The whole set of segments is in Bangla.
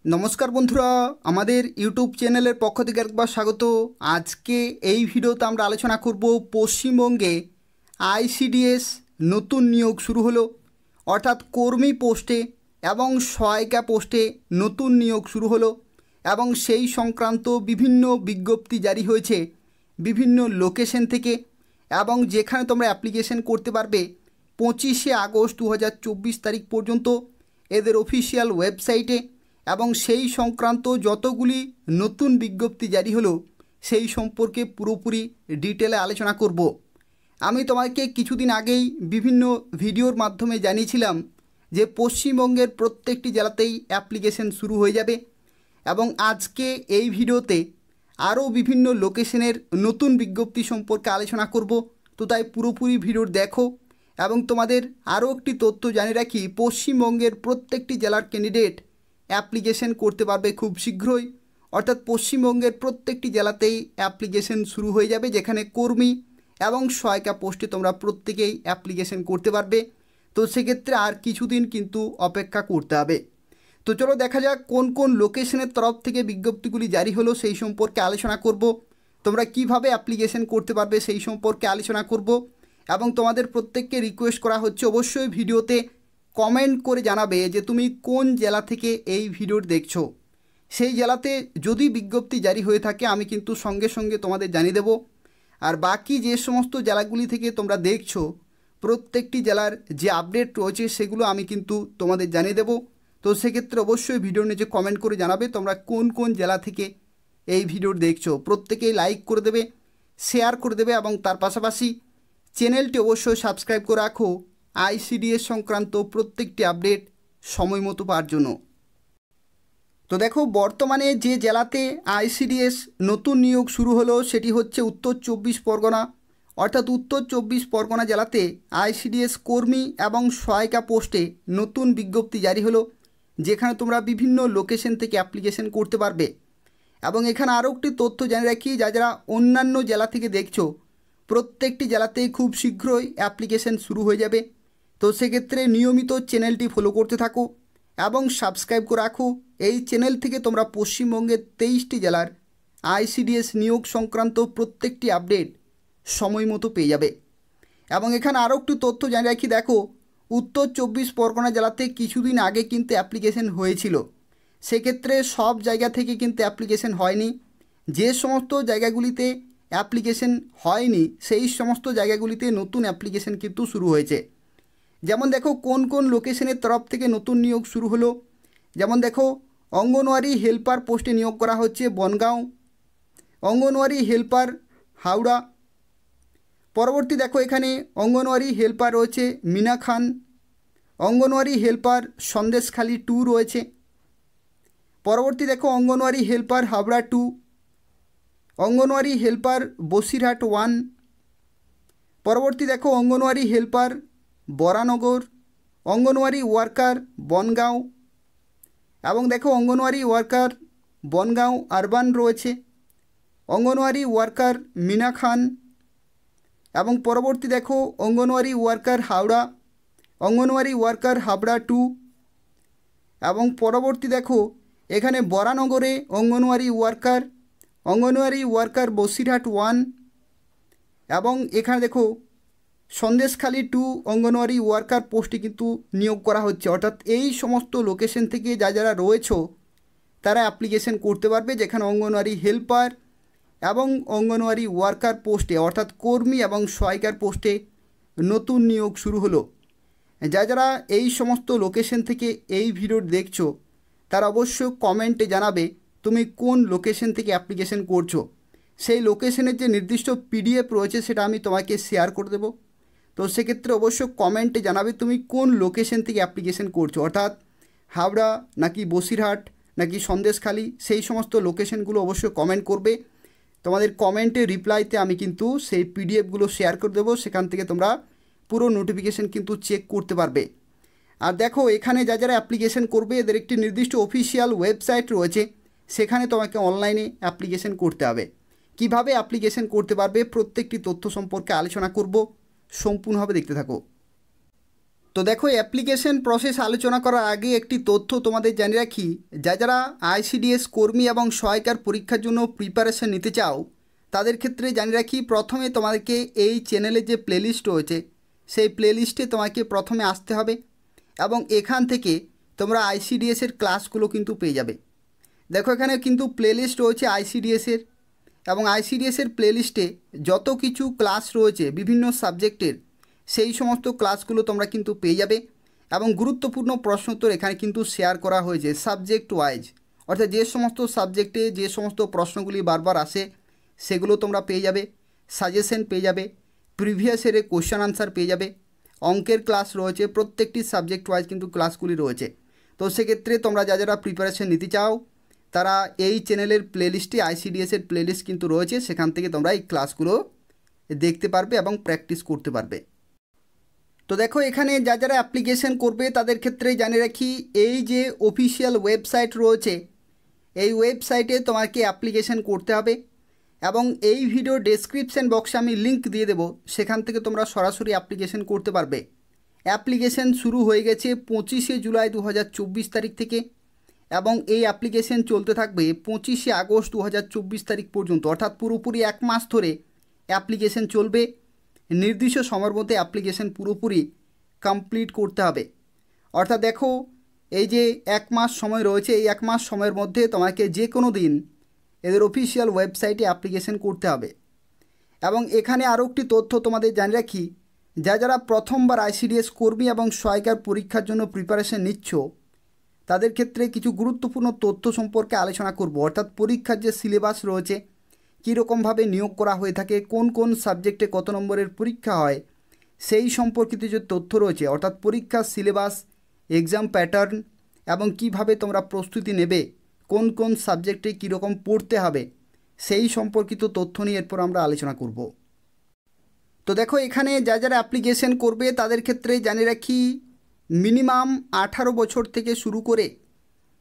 নমস্কার বন্ধুরা, আমাদের ইউটিউব চ্যানেলের পক্ষ থেকে একবার স্বাগত। আজকে এই ভিডিওতে আমরা আলোচনা করব পশ্চিমবঙ্গে আইসিডিএস নতুন নিয়োগ শুরু হলো, অর্থাৎ কর্মী পোস্টে এবং সহায়িকা পোস্টে নতুন নিয়োগ শুরু হলো এবং সেই সংক্রান্ত বিভিন্ন বিজ্ঞপ্তি জারি হয়েছে বিভিন্ন লোকেশন থেকে, এবং যেখানে তোমরা অ্যাপ্লিকেশন করতে পারবে 25শে আগস্ট 2024 তারিখ পর্যন্ত এদের অফিসিয়াল ওয়েবসাইটে। এবং সেই সংক্রান্ত যতগুলি নতুন বিজ্ঞপ্তি জারি হলো সেই সম্পর্কে পুরোপুরি ডিটেলে আলোচনা করব। আমি তোমাকে কিছুদিন আগেই বিভিন্ন ভিডিওর মাধ্যমে জানিয়েছিলাম যে পশ্চিমবঙ্গের প্রত্যেকটি জেলাতেই অ্যাপ্লিকেশন শুরু হয়ে যাবে, এবং আজকে এই ভিডিওতে আরও বিভিন্ন লোকেশনের নতুন বিজ্ঞপ্তি সম্পর্কে আলোচনা করব। তো তাই পুরোপুরি ভিডিওর দেখো, এবং তোমাদের আরও একটি তথ্য জানিয়ে রাখি, পশ্চিমবঙ্গের প্রত্যেকটি জেলার ক্যান্ডিডেট অ্যাপ্লিকেশন করতে পারবে খুব শীঘ্রই, অর্থাৎ পশ্চিমবঙ্গের প্রত্যেকটি জেলাতেই অ্যাপ্লিকেশন শুরু হয়ে যাবে, যেখানে কর্মী এবং সহায়িকা পোস্টে তোমরা প্রত্যেকেই অ্যাপ্লিকেশন করতে পারবে। তো সেক্ষেত্রে আর কিছুদিন কিন্তু অপেক্ষা করতে হবে। তো চলো দেখা যাক কোন কোন লোকেশনের তরফ থেকে বিজ্ঞপ্তিগুলি জারি হলো সেই সম্পর্কে আলোচনা করব। তোমরা কিভাবে অ্যাপ্লিকেশন করতে পারবে সেই সম্পর্কে আলোচনা করব, এবং তোমাদের প্রত্যেককে রিকোয়েস্ট করা হচ্ছে অবশ্যই ভিডিওতে কমেন্ট করে জানাবে যে তুমি কোন জেলা থেকে এই ভিডিওটি দেখছো। সেই জেলাতে যদি বিজ্ঞপ্তি জারি হয়ে থাকে আমি কিন্তু সঙ্গে সঙ্গে তোমাদের জানিয়ে দেব। আর বাকি যে সমস্ত জেলাগুলি থেকে তোমরা দেখছো প্রত্যেকটি জেলার যে আপডেট রয়েছে সেগুলো আমি কিন্তু তোমাদের জানিয়ে দেব। তো সেক্ষেত্রে অবশ্যই ভিডিওর নিচে কমেন্ট করে জানাবে তোমরা কোন কোন জেলা থেকে এই ভিডিওটি দেখছো। প্রত্যেকেই লাইক করে দেবে, শেয়ার করে দেবে, এবং তার পাশাপাশি চ্যানেলটি অবশ্যই সাবস্ক্রাইব করে রাখো আইসিডিএস সংক্রান্ত প্রত্যেকটি আপডেট সময় মতো পাওয়ার জন্য। তো দেখো, বর্তমানে যে জেলাতে আইসিডিএস নতুন নিয়োগ শুরু হলো সেটি হচ্ছে উত্তর 24 পরগনা, অর্থাৎ উত্তর 24 পরগনা জেলাতে আইসিডিএস কর্মী এবং সহায়িকা পোস্টে নতুন বিজ্ঞপ্তি জারি হলো, যেখানে তোমরা বিভিন্ন লোকেশন থেকে অ্যাপ্লিকেশন করতে পারবে। এবং এখানে আরও একটি তথ্য জানিয়ে রাখি, যারা অন্যান্য জেলা থেকে দেখছো প্রত্যেকটি জেলাতেই খুব শীঘ্রই অ্যাপ্লিকেশন শুরু হয়ে যাবে। তো সেক্ষেত্রে নিয়মিত চ্যানেলটি ফলো করতে থাকো এবং সাবস্ক্রাইব করে রাখো। এই চ্যানেল থেকে তোমরা পশ্চিমবঙ্গের 23টি জেলার আইসিডিএস নিয়োগ সংক্রান্ত প্রত্যেকটি আপডেট সময় মতো পেয়ে যাবে। এবং এখানে আরও একটু তথ্য জানিয়ে রাখি, দেখো উত্তর 24 পরগনা জেলাতে কিছুদিন আগে কিন্তু অ্যাপ্লিকেশন হয়েছিল, সেক্ষেত্রে সব জায়গা থেকে কিন্তু অ্যাপ্লিকেশন হয়নি। যে সমস্ত জায়গাগুলিতে অ্যাপ্লিকেশন হয়নি সেই সমস্ত জায়গাগুলিতে নতুন অ্যাপ্লিকেশন কিন্তু শুরু হয়েছে। যেমন দেখো কোন কোন লোকেশনের তরফ থেকে নতুন নিয়োগ শুরু হলো। যেমন দেখো, অঙ্গনওয়াড়ি হেল্পার পোস্টে নিয়োগ করা হচ্ছে বনগাঁও, অঙ্গনওয়াড়ি হেল্পার হাওড়া। পরবর্তী দেখো এখানে অঙ্গনওয়াড়ি হেল্পার রয়েছে মিনা খান, অঙ্গনওয়াড়ি হেল্পার সন্দেশখালী 2 রয়েছে। পরবর্তী দেখো অঙ্গনওয়াড়ি হেল্পার হাবড়া 2, অঙ্গনওয়াড়ি হেল্পার বসিরহাট 1। পরবর্তী দেখো অঙ্গনওয়াড়ি হেল্পার বরানগর, অঙ্গনওয়াড়ি ওয়ার্কার বনগাঁও, এবং দেখো অঙ্গনওয়াড়ি ওয়ার্কার বনগাঁও আরবান রয়েছে, অঙ্গনওয়াড়ি ওয়ার্কার মিনা খান। এবং পরবর্তী দেখো অঙ্গনওয়াড়ি ওয়ার্কার হাওড়া, অঙ্গনওয়াড়ি ওয়ার্কার হাবড়া 2। এবং পরবর্তী দেখো এখানে বরানগরে অঙ্গনওয়াড়ি ওয়ার্কার বসিরহাট 1। এবং এখানে দেখো সন্দেশখালী 2 অঙ্গনওয়াড়ি ওয়ার্কার পোস্টে কিন্তু নিয়োগ করা হচ্ছে। অর্থাৎ এই সমস্ত লোকেশন থেকে যারা রয়েছে তারা অ্যাপ্লিকেশন করতে পারবে, যেখানে অঙ্গনওয়াড়ি হেল্পার এবং অঙ্গনওয়াড়ি ওয়ার্কার পোস্টে অর্থাৎ কর্মী এবং সহায়িকার পোস্টে নতুন নিয়োগ শুরু হলো। যারা এই সমস্ত লোকেশন থেকে এই ভিডিও দেখছো তারা অবশ্যই কমেন্টে জানাবে তুমি কোন লোকেশন থেকে অ্যাপ্লিকেশন করছো। সেই লোকেশনের যে নির্দিষ্ট পিডিএফ রয়েছে সেটা আমি তোমাকে শেয়ার করে দেবো। তো সেক্ষেত্রে অবশ্যই কমেন্টে জানাবে তুমি কোন লোকেশন থেকে অ্যাপ্লিকেশন করছো, অর্থাৎ হাওড়া নাকি বসিরহাট নাকি সন্দেশখালী, সেই সমস্ত লোকেশনগুলো অবশ্যই কমেন্ট করবে। তোমাদের কমেন্টে রিপ্লাইতে আমি কিন্তু সেই পিডিএফগুলো শেয়ার করে দেবো, সেখান থেকে তোমরা পুরো নোটিফিকেশান কিন্তু চেক করতে পারবে। আর দেখো এখানে যারা অ্যাপ্লিকেশন করবে এদের একটি নির্দিষ্ট অফিসিয়াল ওয়েবসাইট রয়েছে, সেখানে তোমাকে অনলাইনে অ্যাপ্লিকেশন করতে হবে। কিভাবে অ্যাপ্লিকেশন করতে পারবে প্রত্যেকটি তথ্য সম্পর্কে আলোচনা করব, সম্পূর্ণভাবে দেখতে থাকো। তো দেখো, অ্যাপ্লিকেশন প্রসেস আলোচনা করার আগে একটি তথ্য তোমাদের জানিয়ে রাখি, যারা আইসিডিএস কর্মী এবং সহায়িকার পরীক্ষার জন্য প্রিপারেশন নিতে চাও তাদের ক্ষেত্রে জানিয়ে রাখি, প্রথমে তোমাদেরকে এই চ্যানেলের যে প্লেলিস্ট রয়েছে সেই প্লেলিস্টে তোমাকে প্রথমে আসতে হবে এবং এখান থেকে তোমরা আইসিডিএসের ক্লাসগুলো কিন্তু পেয়ে যাবে। দেখো, এখানে কিন্তু প্লেলিস্ট রয়েছে আইসিডিএসের, এবং আইসিডিএসের প্লেলিস্টে যত কিছু ক্লাস রয়েছে বিভিন্ন সাবজেক্টের সেই সমস্ত ক্লাসগুলো তোমরা কিন্তু পেয়ে যাবে। এবং গুরুত্বপূর্ণ প্রশ্নোত্তর এখানে কিন্তু শেয়ার করা হয়েছে সাবজেক্ট ওয়াইজ, অর্থাৎ যে সমস্ত সাবজেক্টে যে সমস্ত প্রশ্নগুলি বারবার আসে সেগুলো তোমরা পেয়ে যাবে, সাজেশন পেয়ে যাবে, প্রিভিয়াস ইয়ারের কোশ্চেন আনসার পেয়ে যাবে, অঙ্কের ক্লাস রয়েছে, প্রত্যেকটি সাবজেক্ট ওয়াইজ কিন্তু ক্লাসগুলি রয়েছে। তো সেক্ষেত্রে তোমরা যারা প্রিপারেশন নিতে চাও তারা এই চ্যানেলের প্লেলিস্টে আইসিডিএসের প্লেলিস্ট কিন্তু রয়েছে, সেখান থেকে তোমরা এই ক্লাসগুলো দেখতে পারবে এবং প্র্যাকটিস করতে পারবে। তো দেখো, এখানে যারা অ্যাপ্লিকেশন করবে তাদের ক্ষেত্রে জানিয়ে রাখি, এই যে অফিসিয়াল ওয়েবসাইট রয়েছে এই ওয়েবসাইটে তোমাকে অ্যাপ্লিকেশন করতে হবে এবং এই ভিডিও ডেসক্রিপশন বক্সে আমি লিঙ্ক দিয়ে দেবো, সেখান থেকে তোমরা সরাসরি অ্যাপ্লিকেশন করতে পারবে। অ্যাপ্লিকেশন শুরু হয়ে গেছে 25শে জুলাই 2024 তারিখ থেকে এবং এই অ্যাপ্লিকেশন চলতে থাকবে 25শে আগস্ট 2024 তারিখ পর্যন্ত, অর্থাৎ পুরোপুরি এক মাস ধরে অ্যাপ্লিকেশন চলবে। নির্দিষ্ট সময়ের মধ্যে অ্যাপ্লিকেশন পুরোপুরি কমপ্লিট করতে হবে। অর্থাৎ দেখো, এই যে এক মাস সময় রয়েছে, এই এক মাস সময়ের মধ্যে তোমাকে যে কোনো দিন এদের অফিসিয়াল ওয়েবসাইটে অ্যাপ্লিকেশন করতে হবে। এবং এখানে আরও একটি তথ্য তোমাদের জানিয়ে রাখি, যারা প্রথমবার আইসিডিএস কর্মী এবং সহায়িকার পরীক্ষার জন্য প্রিপারেশন নিচ্ছ তাদের ক্ষেত্রে কিছু গুরুত্বপূর্ণ তথ্য সম্পর্কে আলোচনা করব। অর্থাৎ পরীক্ষার যে সিলেবাস রয়েছে, কীরকমভাবে নিয়োগ করা হয়ে থাকে, কোন কোন সাবজেক্টে কত নম্বরের পরীক্ষা হয় সেই সম্পর্কিত যে তথ্য রয়েছে, অর্থাৎ পরীক্ষার সিলেবাস, এক্সাম প্যাটার্ন এবং কিভাবে তোমরা প্রস্তুতি নেবে, কোন কোন সাবজেক্টে কীরকম পড়তে হবে সেই সম্পর্কিত তথ্য নিয়ে এরপর আমরা আলোচনা করব। তো দেখো, এখানে যারা অ্যাপ্লিকেশন করবে তাদের ক্ষেত্রে জানিয়ে রাখি, মিনিমাম 18 বছর থেকে শুরু করে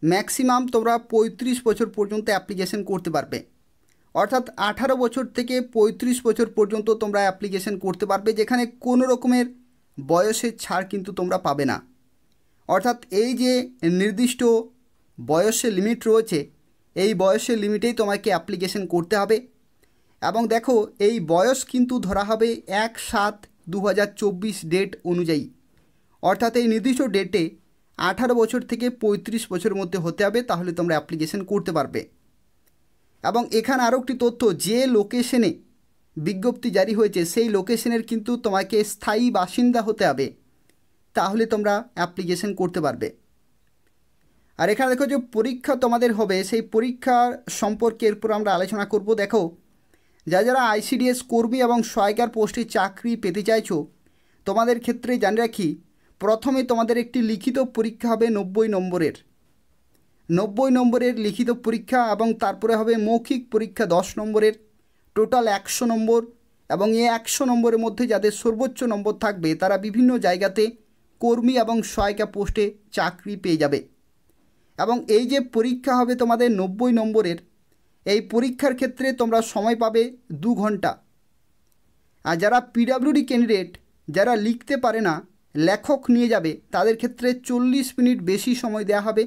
ম্যাক্সিমাম তোমরা 35 বছর পর্যন্ত অ্যাপ্লিকেশন করতে পারবে। অর্থাৎ 18 বছর থেকে 35 বছর পর্যন্ত তোমরা অ্যাপ্লিকেশন করতে পারবে, যেখানে কোনো রকমের বয়সের ছাড় কিন্তু তোমরা পাবে না। অর্থাৎ এই যে নির্দিষ্ট বয়সের লিমিট রয়েছে এই বয়সের লিমিটেই তোমাকে অ্যাপ্লিকেশন করতে হবে। এবং দেখো, এই বয়স কিন্তু ধরা হবে 1/7/2024 ডেট অনুযায়ী, অর্থাৎ এই নির্দিষ্ট ডেটে 18 বছর থেকে 35 বছরের মধ্যে হতে হবে, তাহলে তোমরা অ্যাপ্লিকেশন করতে পারবে। এবং এখানে আরও একটি তথ্য, যে লোকেশনে বিজ্ঞপ্তি জারি হয়েছে সেই লোকেশনের কিন্তু তোমাকে স্থায়ী বাসিন্দা হতে হবে, তাহলে তোমরা অ্যাপ্লিকেশন করতে পারবে। আর এখানে দেখো, যে পরীক্ষা তোমাদের হবে সেই পরীক্ষার সম্পর্কে এরপর আমরা আলোচনা করব। দেখো, যারা আইসিডিএস কর্মী এবং সহায়িকার পোস্টে চাকরি পেতে চাইছো তোমাদের ক্ষেত্রে জানিয়ে রাখি, প্রথমে তোমাদের একটি লিখিত পরীক্ষা হবে 90 নম্বরের লিখিত পরীক্ষা, এবং তারপরে হবে মৌখিক পরীক্ষা 10 নম্বরের, টোটাল 100 নম্বর। এবং এই 100 নম্বরের মধ্যে যাদের সর্বোচ্চ নম্বর থাকবে তারা বিভিন্ন জায়গাতে কর্মী এবং সহায়িকা পোস্টে চাকরি পেয়ে যাবে। এবং এই যে পরীক্ষা হবে তোমাদের 90 নম্বরের, এই পরীক্ষার ক্ষেত্রে তোমরা সময় পাবে 2 ঘন্টা। আর যারা পিডব্লিউডি ক্যান্ডিডেট, যারা লিখতে পারে না, লেখক নিয়ে যাবে, তাদের ক্ষেত্রে 40 মিনিট বেশি সময় দেওয়া হবে,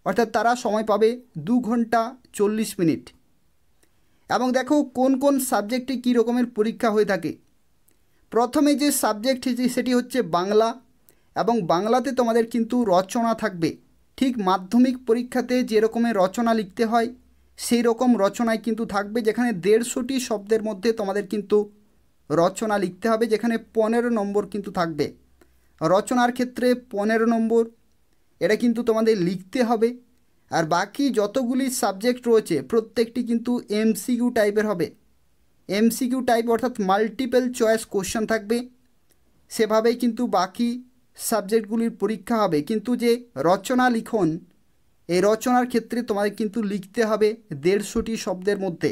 অর্থাৎ তারা সময় পাবে 2 ঘন্টা 40 মিনিট। এবং দেখো, কোন কোন সাবজেক্টে কী রকমের পরীক্ষা হয়ে থাকে। প্রথমে যে সাবজেক্ট সেটি হচ্ছে বাংলা, এবং বাংলাতে তোমাদের কিন্তু রচনা থাকবে। ঠিক মাধ্যমিক পরীক্ষাতে যে রকমের রচনা লিখতে হয় সেই রকম রচনায় কিন্তু থাকবে, যেখানে 150টি শব্দের মধ্যে তোমাদের কিন্তু রচনা লিখতে হবে, যেখানে 15 নম্বর কিন্তু থাকবে। রচনার ক্ষেত্রে 15 নম্বর এটা কিন্তু তোমাদের লিখতে হবে। আর বাকি যতগুলি সাবজেক্ট রয়েছে প্রত্যেকটি কিন্তু এমসিকিউ টাইপের হবে। এমসিকিউ টাইপ অর্থাৎ মাল্টিপল চয়েস কোশ্চেন থাকবে, সেভাবেই কিন্তু বাকি সাবজেক্টগুলির পরীক্ষা হবে। কিন্তু যে রচনা লিখন, এই রচনার ক্ষেত্রে তোমাদের কিন্তু লিখতে হবে 150টি শব্দের মধ্যে।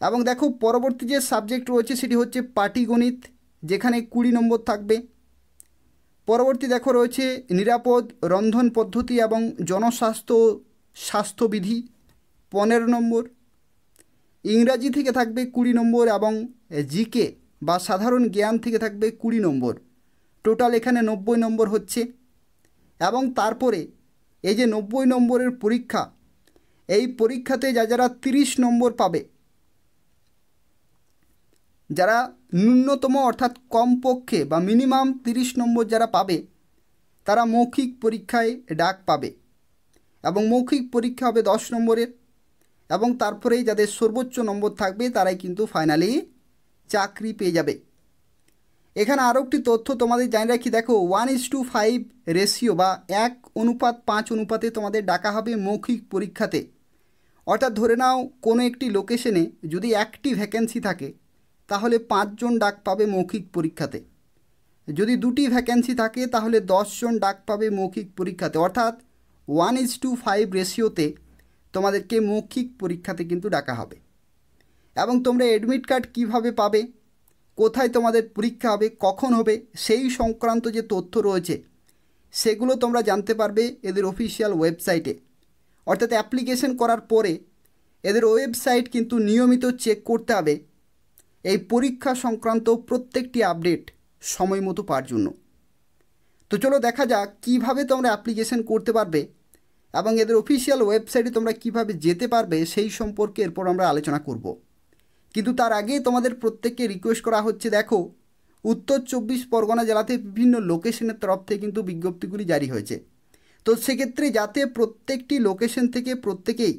এবং দেখো, পরবর্তী যে সাবজেক্ট রয়েছে সেটি হচ্ছে পাটিগণিত, যেখানে 20 নম্বর থাকবে। পরবর্তী দেখো রয়েছে নিরাপদ রন্ধন পদ্ধতি এবং স্বাস্থ্যবিধি 15 নম্বর। ইংরাজি থেকে থাকবে 20 নম্বর এবং জিকে বা সাধারণ জ্ঞান থেকে থাকবে 20 নম্বর। টোটাল এখানে 90 নম্বর হচ্ছে। এবং তারপরে এই যে 90 নম্বরের পরীক্ষা, এই পরীক্ষাতে যারা 30 নম্বর পাবে, যারা ন্যূনতম অর্থাৎ কমপক্ষে বা মিনিমাম 30 নম্বর যারা পাবে, তারা মৌখিক পরীক্ষায় ডাক পাবে এবং মৌখিক পরীক্ষা হবে 10 নম্বরের। এবং তারপরেই যাদের সর্বোচ্চ নম্বর থাকবে তারাই কিন্তু ফাইনালি চাকরি পেয়ে যাবে। এখানে আরও একটি তথ্য তোমাদের জানিয়ে রাখি, দেখো 1:5 রেশিও বা 1:5 অনুপাতে তোমাদের ডাকা হবে মৌখিক পরীক্ষাতে। অর্থাৎ ধরে নাও কোনো একটি লোকেশনে যদি 1টি ভ্যাকেন্সি থাকে তাহলে 5 জন ডাক পাবে মৌখিক পরীক্ষাতে। যদি 2টি ভ্যাকেন্সি থাকে তাহলে 10 জন ডাক পাবে মৌখিক পরীক্ষাতে। অর্থাৎ 1:5 রেশিওতে তোমাদেরকে মৌখিক পরীক্ষাতে কিন্তু ডাকা হবে। এবং তোমরা অ্যাডমিট কার্ড কীভাবে পাবে, কোথায় তোমাদের পরীক্ষা হবে, কখন হবে, সেই সংক্রান্ত যে তথ্য রয়েছে সেগুলো তোমরা জানতে পারবে এদের অফিসিয়াল ওয়েবসাইটে। অর্থাৎ অ্যাপ্লিকেশন করার পরে এদের ওয়েবসাইট কিন্তু নিয়মিত চেক করতে হবে এই পরীক্ষা সংক্রান্ত প্রত্যেকটি আপডেট সময় মতো পাওয়ার জন্য। তো চলো দেখা যাক কীভাবে তোমরা অ্যাপ্লিকেশন করতে পারবে এবং এদের অফিসিয়াল ওয়েবসাইটে তোমরা কিভাবে যেতে পারবে সেই সম্পর্কে এরপর আমরা আলোচনা করব। কিন্তু তার আগে তোমাদের প্রত্যেককে রিকোয়েস্ট করা হচ্ছে, দেখো উত্তর 24 পরগনা জেলাতে বিভিন্ন লোকেশনের তরফ থেকে কিন্তু বিজ্ঞপ্তিগুলি জারি হয়েছে। তো সেক্ষেত্রে যাতে প্রত্যেকটি লোকেশন থেকে প্রত্যেকেই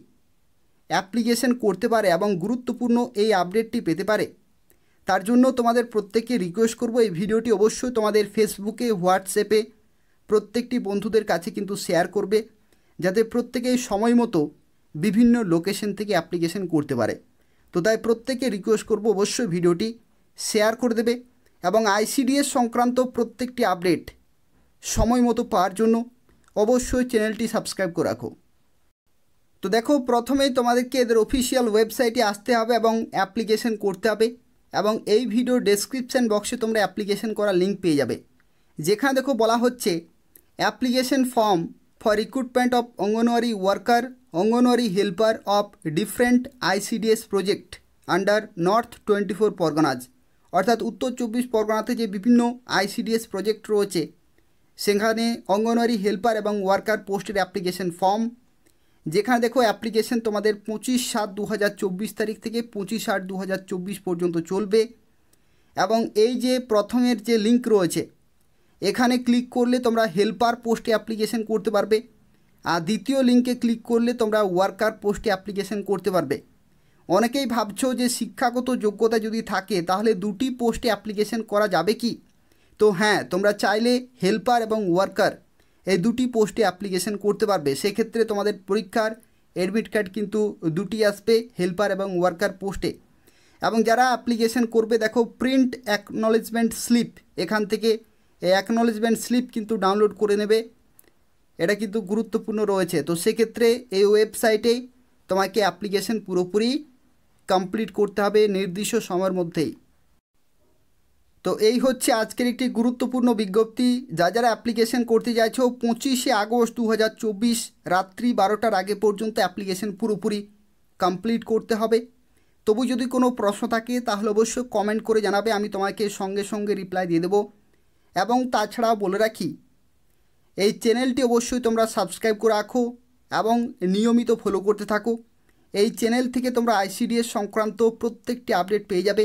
অ্যাপ্লিকেশন করতে পারে এবং গুরুত্বপূর্ণ এই আপডেটটি পেতে পারে, তার জন্য তোমাদের প্রত্যেককে রিকোয়েস্ট করব এই ভিডিওটি অবশ্যই তোমাদের ফেসবুকে, হোয়াটসঅ্যাপে প্রত্যেকটি বন্ধুদের কাছে কিন্তু শেয়ার করবে, যাতে প্রত্যেকেই সময় মতো বিভিন্ন লোকেশন থেকে অ্যাপ্লিকেশন করতে পারে। তো তাই প্রত্যেকে রিকোয়েস্ট করব অবশ্যই ভিডিওটি শেয়ার করে দেবে এবং আইসিডিএস সংক্রান্ত প্রত্যেকটি আপডেট সময় মতো পাওয়ার জন্য অবশ্যই চ্যানেলটি সাবস্ক্রাইব করে রাখো। তো দেখো প্রথমেই তোমাদেরকে এদের অফিসিয়াল ওয়েবসাইটে আসতে হবে এবং অ্যাপ্লিকেশন করতে হবে এবং এই ভিডিও ডেসক্রিপশান বক্সে তোমরা অ্যাপ্লিকেশন করার লিঙ্ক পেয়ে যাবে, যেখানে দেখো বলা হচ্ছে application form for recruitment of anganwadi worker, anganwadi helper of different ICDS project under north 24 পরগনাজ। অর্থাৎ উত্তর 24 পরগনাতে যে বিভিন্ন আইসিডিএস প্রজেক্ট রয়েছে সেখানে অঙ্গনওয়াড়ি হেল্পার এবং ওয়ার্কার পোস্টের অ্যাপ্লিকেশন ফর্ম, যেখানে দেখো অ্যাপ্লিকেশন তোমাদের 25/7/2024 তারিখ থেকে 25/8/2024 পর্যন্ত চলবে। এবং এই যে প্রথমের যে লিঙ্ক রয়েছে এখানে ক্লিক করলে তোমরা হেল্পার পোস্টে অ্যাপ্লিকেশন করতে পারবে, আর দ্বিতীয় লিঙ্কে ক্লিক করলে তোমরা ওয়ার্কার পোস্টে অ্যাপ্লিকেশন করতে পারবে। অনেকেই ভাবছো যে শিক্ষাগত যোগ্যতা যদি থাকে তাহলে দুটি পোস্টে অ্যাপ্লিকেশন করা যাবে কি? তো হ্যাঁ, তোমরা চাইলে হেল্পার এবং ওয়ার্কার এই দুটি পোস্টে অ্যাপ্লিকেশন করতে পারবে। সেক্ষেত্রে তোমাদের পরীক্ষার অ্যাডমিট কার্ড কিন্তু দুটি আসবে, হেল্পার এবং ওয়ার্কার পোস্টে। এবং যারা অ্যাপ্লিকেশন করবে দেখো প্রিন্ট অ্যাকনলেজমেন্ট স্লিপ, এখান থেকে এই অ্যাকনলেজমেন্ট স্লিপ কিন্তু ডাউনলোড করে নেবে, এটা কিন্তু গুরুত্বপূর্ণ রয়েছে। তো সেক্ষেত্রে এই ওয়েবসাইটে তোমাকে অ্যাপ্লিকেশন পুরোপুরি কমপ্লিট করতে হবে নির্দিষ্ট সময়ের মধ্যেই। তো এই হচ্ছে আজকের একটি গুরুত্বপূর্ণ বিজ্ঞপ্তি। যারা অ্যাপ্লিকেশন করতে চাইছো 25 আগস্ট 2024 রাত্রি 12টার আগে পর্যন্ত অ্যাপ্লিকেশন পুরোপুরি কমপ্লিট করতে হবে। তবু যদি কোনো প্রশ্ন থাকে তাহলে অবশ্যই কমেন্ট করে জানাবে, আমি তোমাকে সঙ্গে সঙ্গে রিপ্লাই দিয়ে দেবো। এবং তাছাড়াও বলে রাখি এই চ্যানেলটি অবশ্যই তোমরা সাবস্ক্রাইব করে রাখো এবং নিয়মিত ফলো করতে থাকো। এই চ্যানেল থেকে তোমরা আইসিডিএস সংক্রান্ত প্রত্যেকটি আপডেট পেয়ে যাবে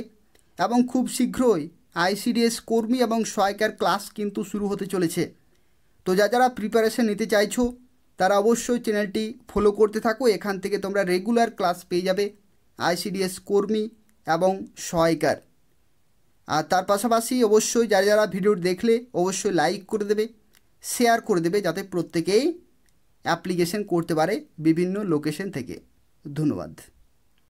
এবং খুব শীঘ্রই আইসিডিএস কর্মী এবং সহায়িকার ক্লাস কিন্তু শুরু হতে চলেছে। তো যারা প্রিপারেশন নিতে চাইছো তারা অবশ্যই চ্যানেলটি ফলো করতে থাকো, এখান থেকে তোমরা রেগুলার ক্লাস পেয়ে যাবে আইসিডিএস কর্মী এবং সহায়িকার। আর তার পাশাপাশি অবশ্যই যারা ভিডিও দেখলে অবশ্যই লাইক করে দেবে, শেয়ার করে দেবে, যাতে প্রত্যেকেই অ্যাপ্লিকেশন করতে পারে বিভিন্ন লোকেশন থেকে। ধন্যবাদ।